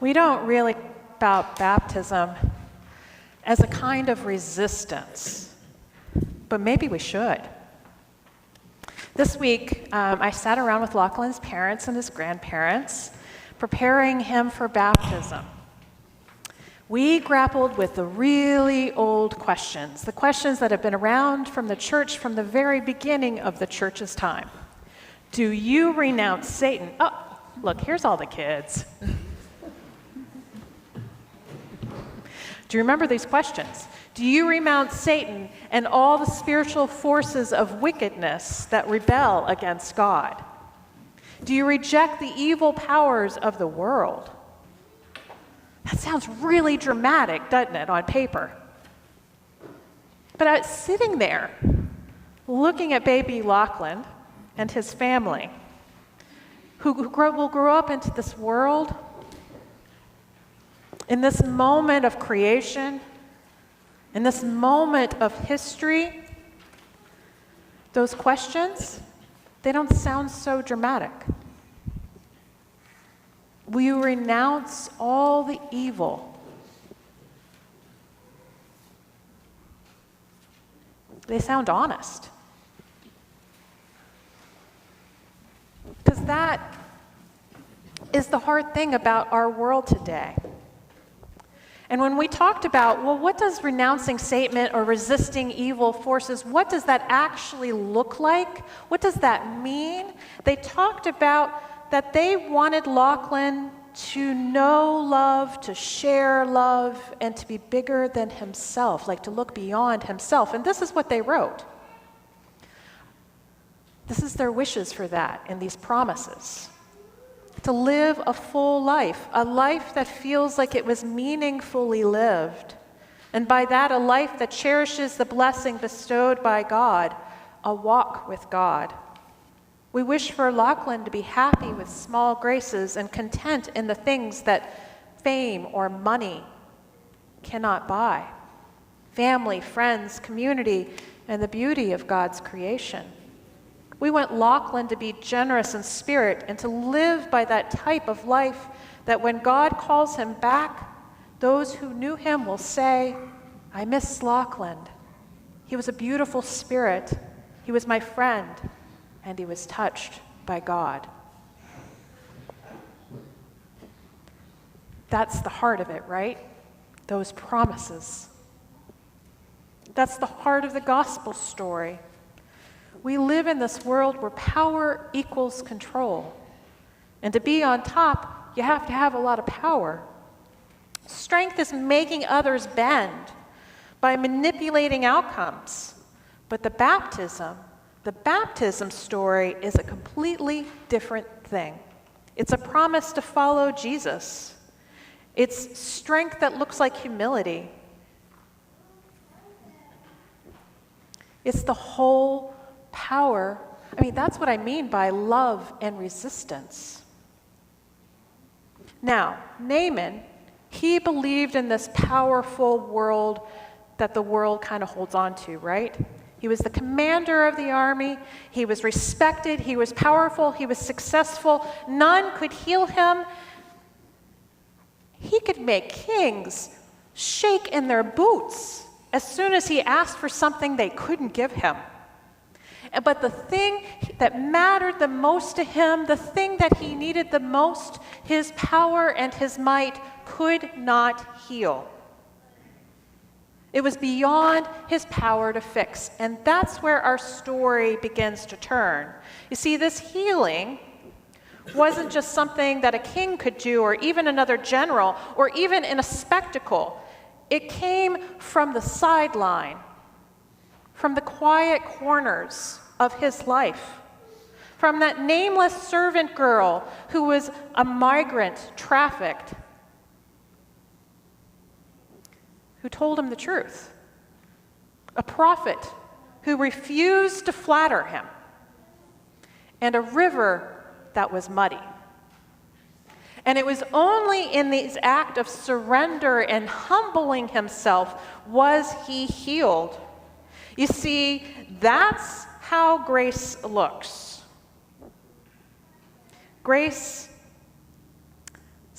We don't really think about baptism as a kind of resistance, but maybe we should. This week, I sat around with Lachlan's parents and his grandparents, preparing him for baptism. We grappled with the really old questions, the questions that have been around from the church from the very beginning of the church's time. Do you renounce Satan? Oh, look, here's all the kids. Do you remember these questions? Do you renounce Satan and all the spiritual forces of wickedness that rebel against God? Do you reject the evil powers of the world? That sounds really dramatic, doesn't it, on paper? But I was sitting there, looking at baby Lachlan and his family, who will grow up into this world, in this moment of creation, in this moment of history. Those questions, they don't sound so dramatic. Will you renounce all the evil? They sound honest. Because that is the hard thing about our world today. And when we talked about, well, what does renouncing Satan or resisting evil forces, what does that actually look like? What does that mean? They talked about that they wanted Lachlan to know love, to share love, and to be bigger than himself, like to look beyond himself. And this is what they wrote. This is their wishes for that in these promises. To live a full life, a life that feels like it was meaningfully lived. And by that, a life that cherishes the blessing bestowed by God, a walk with God. We wish for Lachlan to be happy with small graces and content in the things that fame or money cannot buy. Family, friends, community, and the beauty of God's creation. We want Lachlan to be generous in spirit and to live by that type of life that when God calls him back, those who knew him will say, I miss Lachlan. He was a beautiful spirit. He was my friend, and he was touched by God. That's the heart of it, right? Those promises. That's the heart of the gospel story. We live in this world where power equals control. And to be on top, you have to have a lot of power. Strength is making others bend by manipulating outcomes. But the baptism story is a completely different thing. It's a promise to follow Jesus. It's strength that looks like humility. It's the whole power. That's what I mean by love and resistance. Now, Naaman, he believed in this powerful world that the world kind of holds on to, right? He was the commander of the army. He was respected. He was powerful. He was successful. None could heal him. He could make kings shake in their boots as soon as he asked for something they couldn't give him. But the thing that mattered the most to him, the thing that he needed the most, his power and his might could not heal. It was beyond his power to fix. And that's where our story begins to turn. You see, this healing wasn't just something that a king could do, or even another general, or even in a spectacle. It came from the sideline, from the quiet corners of his life, from that nameless servant girl who was a migrant trafficked, who told him the truth, a prophet who refused to flatter him, and a river that was muddy. And it was only in this act of surrender and humbling himself was he healed. You see, that's how grace looks. Grace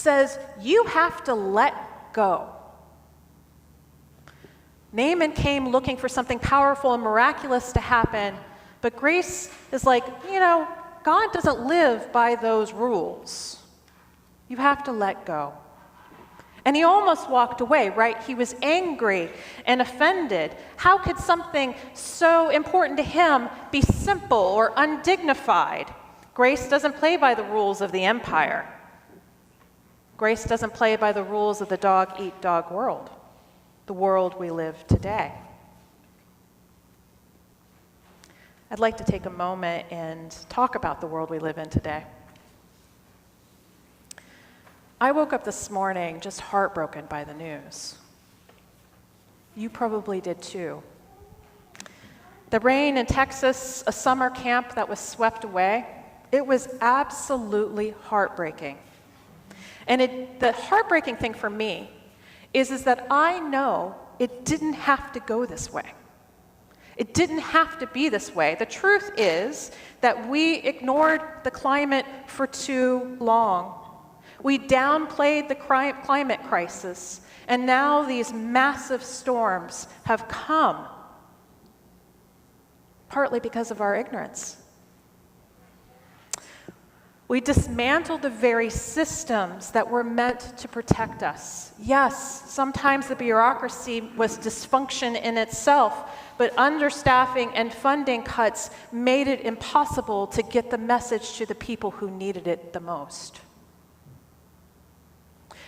says, you have to let go. Naaman came looking for something powerful and miraculous to happen, but grace is like, God doesn't live by those rules. You have to let go. And he almost walked away, right? He was angry and offended. How could something so important to him be simple or undignified? Grace doesn't play by the rules of the empire. Grace doesn't play by the rules of the dog-eat-dog world, the world we live today. I'd like to take a moment and talk about the world we live in today. I woke up this morning just heartbroken by the news. You probably did too. The rain in Texas, a summer camp that was swept away, it was absolutely heartbreaking. And the heartbreaking thing for me is that I know it didn't have to go this way. It didn't have to be this way. The truth is that we ignored the climate for too long. We downplayed the climate crisis, and now these massive storms have come, partly because of our ignorance. We dismantled the very systems that were meant to protect us. Yes, sometimes the bureaucracy was dysfunction in itself, but understaffing and funding cuts made it impossible to get the message to the people who needed it the most.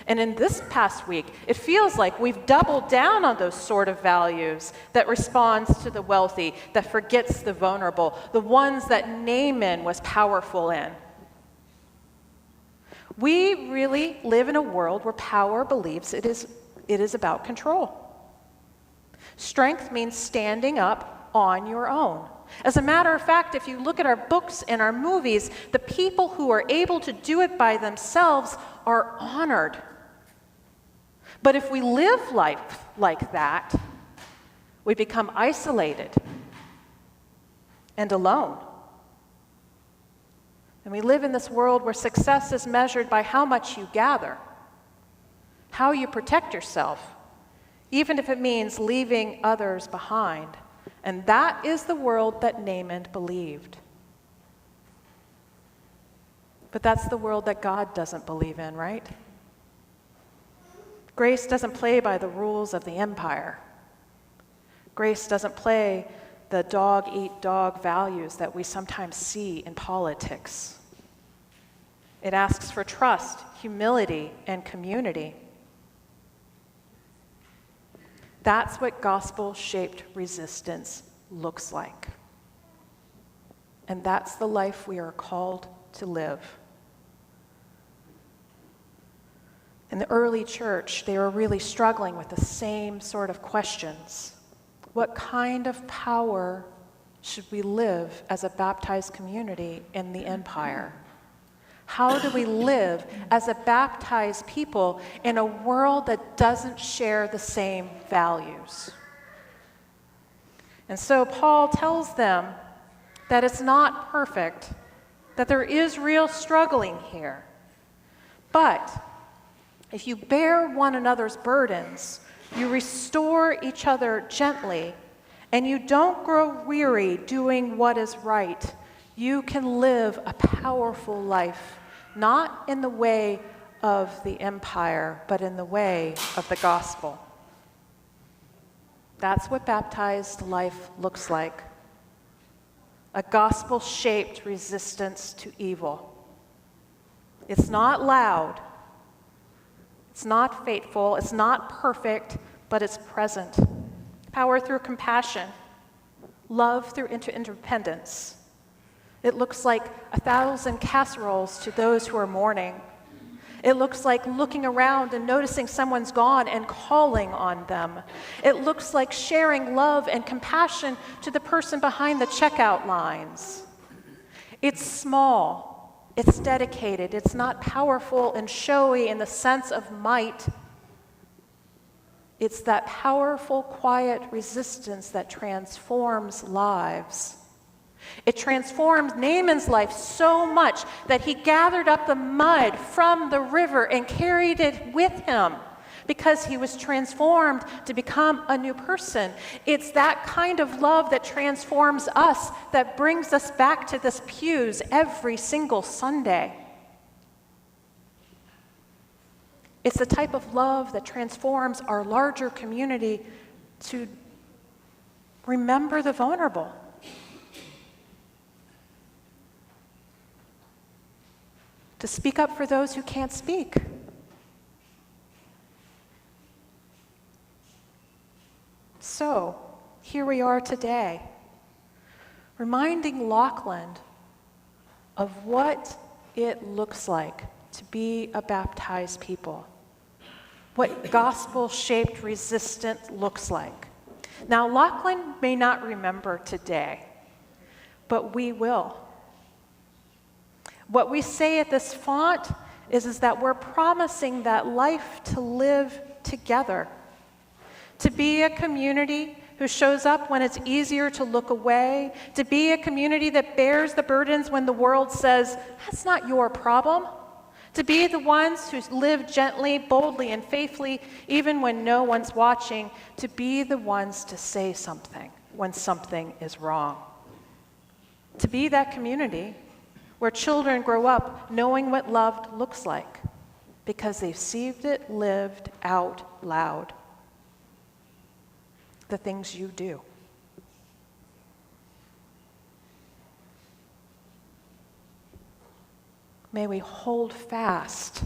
And in this past week, it feels like we've doubled down on those sort of values that responds to the wealthy, that forgets the vulnerable, the ones that Naaman was powerful in. We really live in a world where power believes it is about control. Strength means standing up on your own. As a matter of fact, if you look at our books and our movies, the people who are able to do it by themselves are honored. But if we live life like that, we become isolated and alone. And we live in this world where success is measured by how much you gather, how you protect yourself, even if it means leaving others behind. And that is the world that Naaman believed. But that's the world that God doesn't believe in, right? Grace doesn't play by the rules of the empire. Grace doesn't play the dog-eat-dog values that we sometimes see in politics. It asks for trust, humility, and community. That's what gospel-shaped resistance looks like. And that's the life we are called to live. In the early church, they were really struggling with the same sort of questions. What kind of power should we live as a baptized community in the empire? How do we live as a baptized people in a world that doesn't share the same values? And so Paul tells them that it's not perfect, that there is real struggling here. But if you bear one another's burdens, you restore each other gently, and you don't grow weary doing what is right, you can live a powerful life, not in the way of the empire, but in the way of the gospel. That's what baptized life looks like. A gospel-shaped resistance to evil. It's not loud. It's not fateful. It's not perfect, but it's present. Power through compassion. Love through interdependence. It looks like 1,000 casseroles to those who are mourning. It looks like looking around and noticing someone's gone and calling on them. It looks like sharing love and compassion to the person behind the checkout lines. It's small. It's dedicated. It's not powerful and showy in the sense of might. It's that powerful, quiet resistance that transforms lives. It transformed Naaman's life so much that he gathered up the mud from the river and carried it with him because he was transformed to become a new person. It's that kind of love that transforms us, that brings us back to this pews every single Sunday. It's the type of love that transforms our larger community to remember the vulnerable. To speak up for those who can't speak. So, here we are today, reminding Lockland of what it looks like to be a baptized people, what gospel-shaped resistance looks like. Now, Lockland may not remember today, but we will. What we say at this font is that we're promising that life to live together, to be a community who shows up when it's easier to look away, to be a community that bears the burdens when the world says, that's not your problem, to be the ones who live gently, boldly, and faithfully, even when no one's watching, to be the ones to say something when something is wrong, to be that community where children grow up knowing what love looks like because they've seen it lived out loud. The things you do. May we hold fast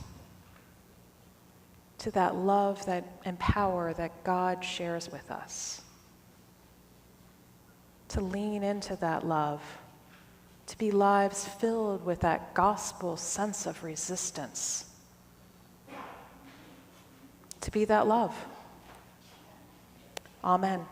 to that love and power that God shares with us. To lean into that love, to be lives filled with that gospel sense of resistance. To be that love. Amen.